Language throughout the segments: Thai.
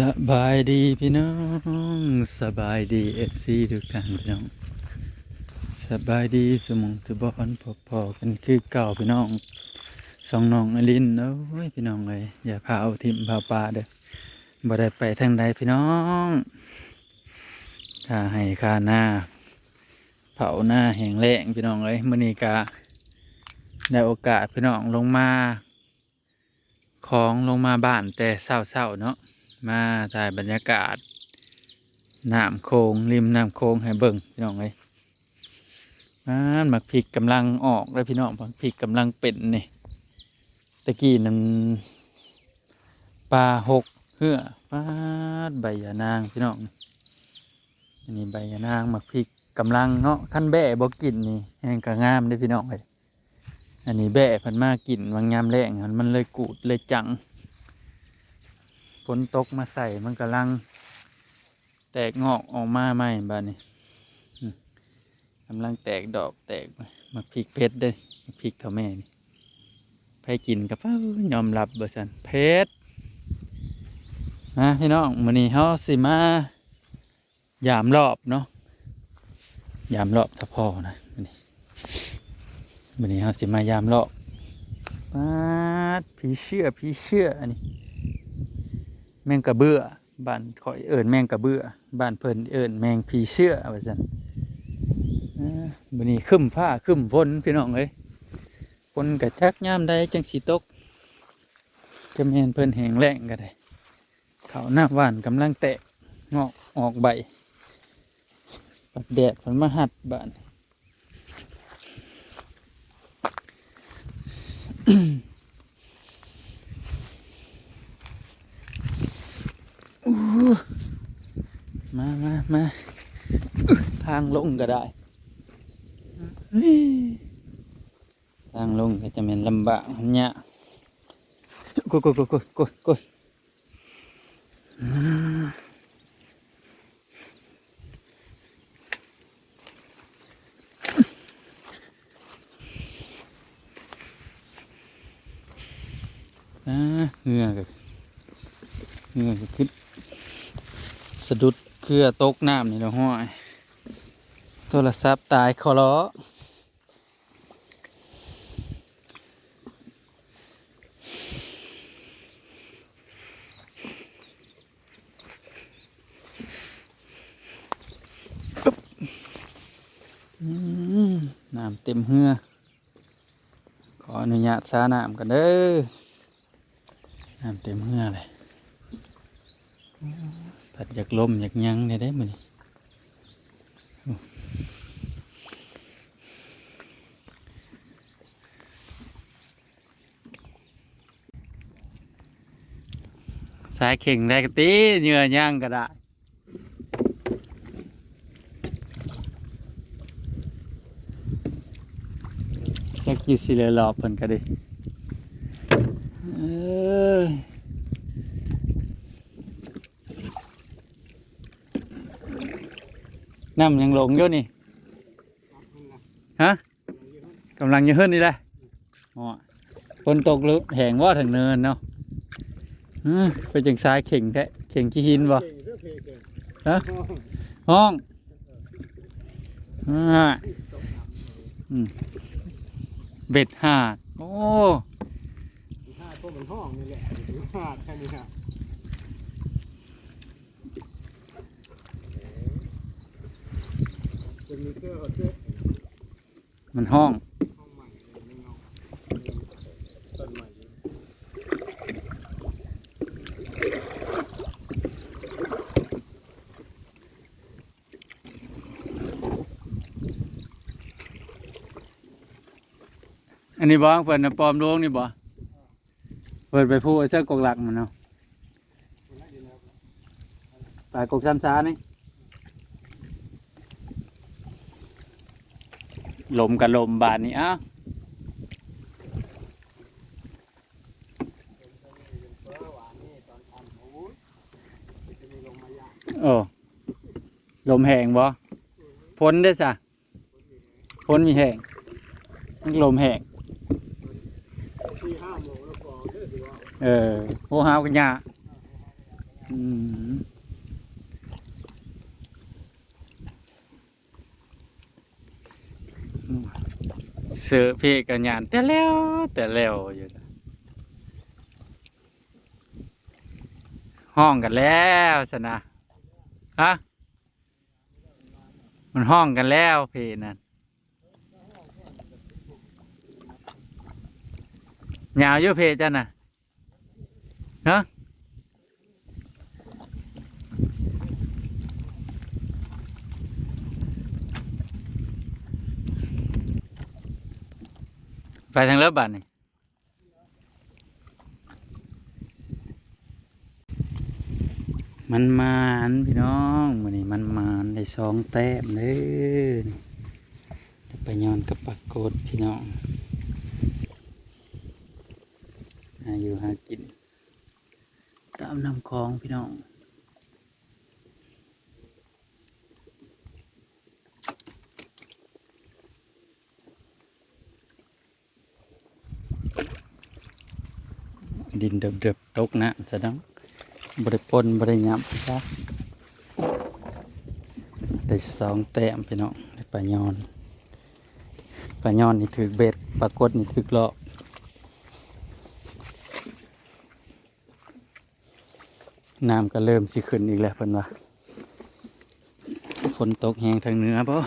สบายดีพี่น้องสบายดีFCทุกท่านพี่น้องสบายดีสมองสบอนพอกันคือเก่าพี่น้องสองน้องอลินโอ้ยพี่น้องเลยอย่าพาเอาทิมพาปลาเด้อบ่ได้ไปทางใดพี่น้องค่าให้ค่าหน้าเผาหน้าแห้งแล้งพี่น้องเลยมื้อนี้กะได้โอกาสพี่น้องลงมาของลงมาบ้านแต่เช้าๆเนาะมาถ่ายบรรยากาศน้ำโขงริมน้ำโขงให้เบิ่งพี่น้องเลยหมักพริกกำลังออกเลยพี่น้องหมักพริกกำลังเป็นนี่ตะกี้นั่นปลาหกเหื่อปลาใบยะนางพี่น้องอันนี้ใบยะนางหมักพริกกำลังเนาะขั้นแบะบ่กินนี่แห้งกะงามเลยพี่น้องเลยอันนี้แบะพันมากินวางงามแรงมันเลยกูดเลยจังฝนตกมาใส่มันกำลังแตกงอกออกมาใหม่บ้านนี้กำลังแตกดอกแตกมาพริกเพชรได้มาพริกเท่าแม่นี่ไปกินกับยอมรับเบอร์สันเพชรนะพี่น้องมื้อนี้เฮาสิมายามรอบเนาะยามรอบถ้าพอนะมื้อนี้เฮาสิมายามรอบผีเชื่ออันนี้แมงกระเบื้อบ้านข่อยเอิญแมงกระเบื้อบ้านเพิ่นเอิญแมงผีเชื่อว่าซั่นมื้อนี้ครึ้มฟ้าครึ้มฝนพี่น้องเอ้ยฝนก็จักยามใดจังสิตกจะแม่นเพิ่นแห้งแล้งก็ได้ข้าวหน้าหวานกำลังแตกงอกออกใบปัดแดดมันมาหัดบ้านมาทางลงก็ได้ทางลงก็จะเป็นลำบากเนี่ยกุยเหงื่อก็ขึ้นสะดุดเครือตกน้ำนี่เราห้อยโทรศัพท์ตายขอร้อน้ำเต็มเหือขออนุญาตช้าน้ำกันเด้อน้ำเต็มเหือเลยผัดอยากลมอยากยั้งได้มั้ยสายเข่งได้กตีเหงื่อย่างก็ได้จักยี่สิเลยรอบเพิ่นก็ได้น้ำยังหลงอยู่นี่ฮะกำลังจะขึ้นนี่แหละฝนตกหรือแห้งว่าถึงเนินเนาะไปจังซ้ายเข่งแท้เข่งขี้หินบ่ฮะห้องเบ็ดหาดโอ้หาดก็เหมือนห้องนี่แหละหาดแค่นี้ครับมันห้องอันนี้บ้องเปิดนะปลอมลวงนี่บ่เปิดไปพูดเสื้อกกหลักมันเนาะปลายกกซ้ำซ้านี่ลมกับลมบาดนี่อ้าวลมแห้งบ่พ้นได้จ้ะพ้นมีแห้งลมแห้งโอ้ห้าวกันยา อืมเสือเพกันยานแต่แล้วอยู่นะห้องกันแล้วชนะฮะมันห้องกันแล้วเพนั่นยาวอยู่เพจ้ะน่ะเนาะไปทางเลิฟบัตนี่มันมานพี่น้องมื้อนี้มันมานได้2 แต้มเด้อนี่ได้ไปย้อนกับปรากฏพี่น้องหาอยู่หากินตามน้ำคลองพี่น้องดินเดือบๆตกนะสะดังบริปนบริยับซะได้2 แต้มพี่น้องได้ปลาย้อนนี่ถือเบ็ดปรากฏนี่ถือเลาะน้ำก็เริ่มสิขึ้นอีกแล้วเพิ่นว่าฝนตกแห้งทางเหนือบ่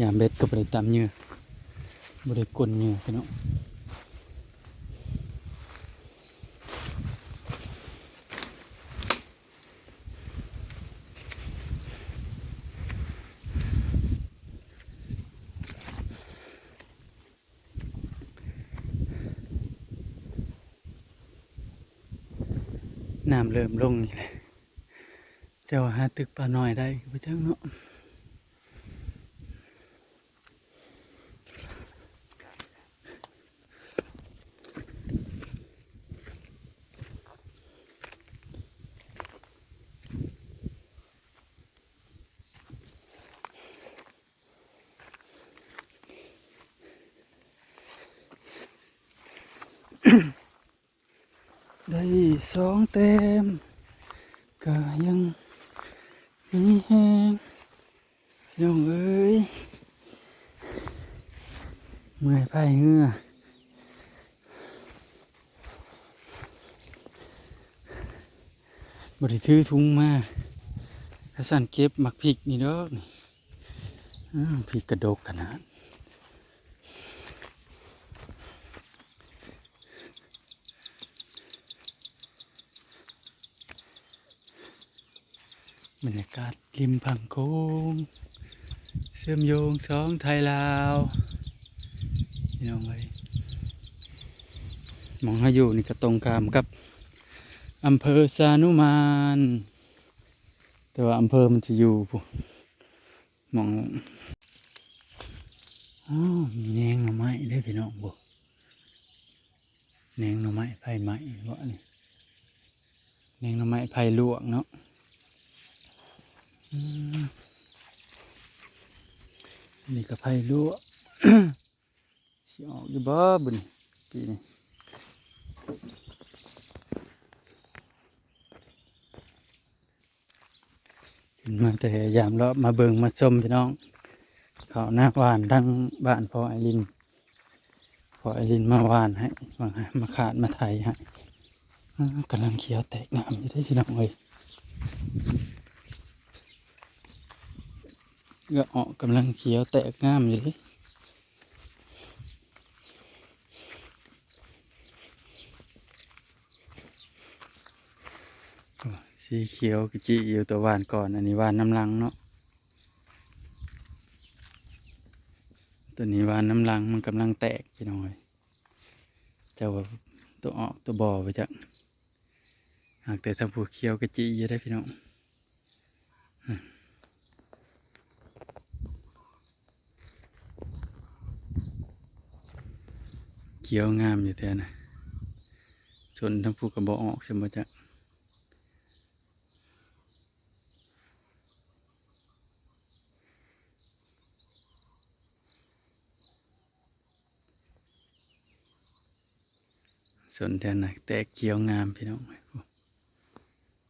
ยามเบ็ดก็บ่ได้ตำเหยื่อบ่ได้กลนเหยื่อพี่น้องน้ำเริ่มลงนี่แหละเจ้าหาตึกปลาน้อยได้ก็บ่จังเนาะได้2 แต้มก็ยังมีแฮงพี่น้องเอ้ยเมื่อยพายเหงื่อบริถือถุงมากระสันเก็บหมักพริกนี่เด้อนี่พริกกระดกขนาดบรรยากาศริมฝั่งโค้งเชื่อมโยง2 ไทยลาวพี่น้องเอ้ยมองให้อยู่นี่ก็ตรงข้ามกับอำเภอสานุมานแต่ว่าอำเภอมันจะอยู่ปุ๊มองมีแหนงหน่อไม้ได้พี่น้องบ่แหนงหน่อไม้ไผ่ไม้วะนี่แหนงหน่อไม้ไผ่ลวกเนาะนี่ก็ไผ่ลวก สิออกอยู่บ่บุญปีนี้ขึ้นมาแต่ยามเลาะมาเบิ่งมาชมพี่น้องเขาหน้าหวานทั้งบ้านพ่อไอรินมาหวานให้มาขาดมาไถให้กำลังเขียวแตกงามอยู่ได้พี่น้องเลยก็ออกกำลังเขียวแตกงามอยู่ดิสีเขียวกจีอยู่ตัวหวานก่อนอันนี้หวานน้ำลังเนาะตัวนี้หวานน้ำลังมันกำลังแตกพี่น้องเลยจะว่าตัวออกตัวบ่อไปจากหากแต่ทำผูเขียวกจีอยู่ได้พี่น้องเขียวงามอยู่แต่นะส่วนทั้งผูกระบอกออกใช่ไหมจ๊ะ ส่วนแถวไหนแตกเขียวงามพี่น้อง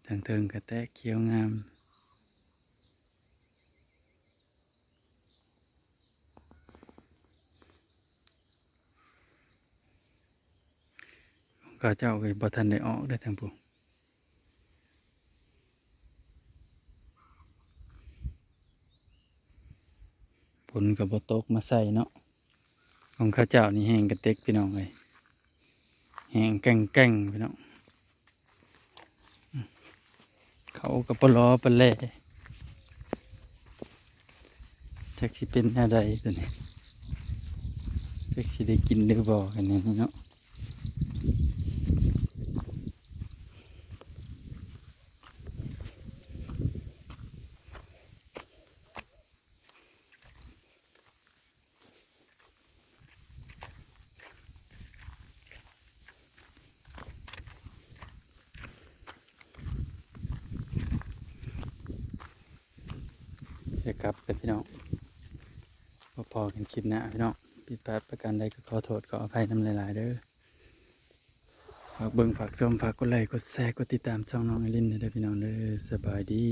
ทางเทิงก็แตกเขียวงามก็เจ้าก็บ่ทันได้ออกได้ทางพวกฝนก็บ่ตกมาใส่เนาะของข้าเจ้านี่แห้งกระเต็กพี่น้องเลยแห้งแก่งพี่น้องเขาก็ปลอปลาแหล่จักสิเป็นอะไรตัวนี้จักสิได้กินได้บ่กันนี่เนาะจะกลับไปพี่น้องพอกันคลิปหน้าพี่น้องผิดพลาดประการใดก็ขอโทษขออภัยน้ำหลายๆเด้อฝากเบิ่งฝากชมฝากกดไลค์กดแชร์กดติดตามช่องน้องไอรินเด้อพี่น้องเด้อสบายดี